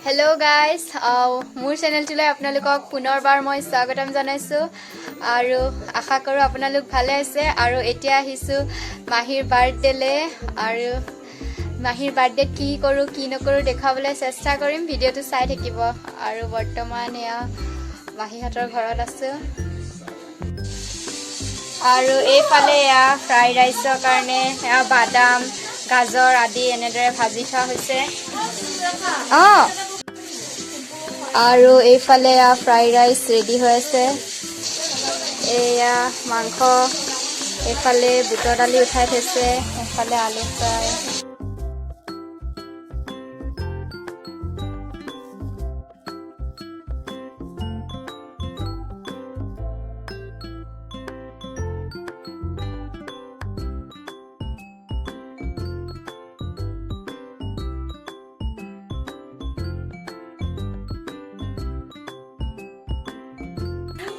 hello guys मोर चेनेलटुলৈ আপোনালোকক পুনৰবাৰ মই স্বাগতম জনাইছো আৰু আশা কৰো আপোনালোক ভালে আছে আৰু এতিয়া আহিছো মাহিৰ বাৰ্থডেলে আৰু মাহিৰ বাৰ্থডেত কি কৰো কি নকৰো দেখাবলৈ চেষ্টা কৰিম ভিডিওটো চাই থাকিব আৰু বৰ্তমান এয়া মাহিহঁতৰ ঘৰত আছো আৰু এইফালে এয়া ফ্ৰাই ৰাইছৰ কাৰণে এয়া বাদাম গাজৰ আদি এনেদৰে ভাজি থোৱা হৈছে আৰু এইফালে ফ্ৰাই ৰাইচ ৰেডি হৈ আছে এয়া মাংস এইফালে বুটৰ দালি উঠাই থৈছে এইফালে আলু ফ্ৰাই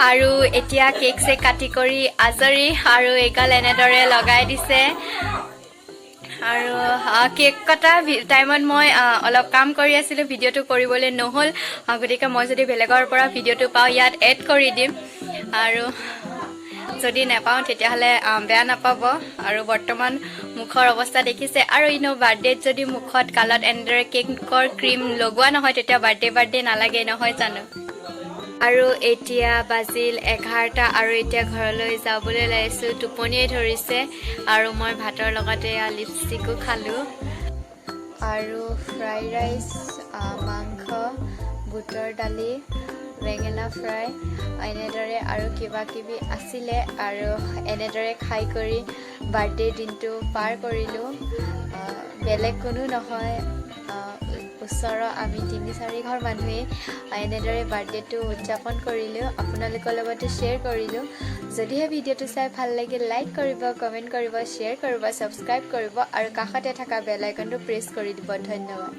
আৰু এতিয়া কেক চেক কাটি কৰি আজৰি আৰু একাল এনেদৰে লগাই দিছে আৰু কেক কটা টাইমত মই অলপ কাম কৰি আছিলোঁ ভিডিওটো কৰিবলৈ নহ'ল গতিকে মই যদি বেলেগৰ পৰা ভিডিওটো পাওঁ ইয়াত এড কৰি দিম আৰু যদি নাপাওঁ তেতিয়াহ'লে বেয়া নাপাব আৰু বৰ্তমান মুখৰ অৱস্থা দেখিছে আৰু বাৰ্থডেত যদি মুখত কালত এনেদৰে কেকৰ ক্ৰীম লগোৱা নহয় তেতিয়া বাৰ্থডে নালাগে নহয় জানো আৰু এতিয়া বাজিল 11টা আৰু এতিয়া ঘৰলৈ যাবলৈ লাইছো টোপনিয়ে ধৰিছে আৰু মই ভাতৰ লগতে লিপষ্টিকো খালো আৰু ফ্ৰাই ৰাইচ মাংস বুটৰ দালি বেঙেনা ফ্ৰাই এনেদৰে আৰু কিবা কিবি আছিলে আৰু এনেদৰে খাই কৰি বাৰ্থডে দিনটো পাৰ কৰিলো বেলেগ কোনো নহয় ওচৰৰ আমি 3-4 ঘৰ মানুহে এনেদৰে বাৰ্থডেটো উদযাপন কৰিলোঁ আপোনালোকৰ লগতে শ্বেয়াৰ কৰিলোঁ যদিহে ভিডিওটো চাই ভাল লাগিল লাইক কৰিব কমেণ্ট কৰিব শ্বেয়াৰ কৰিব ছাবস্ক্ৰাইব কৰিব আৰু কাষতে থকা বেল আইকনটো প্ৰেছ কৰি দিব ধন্যবাদ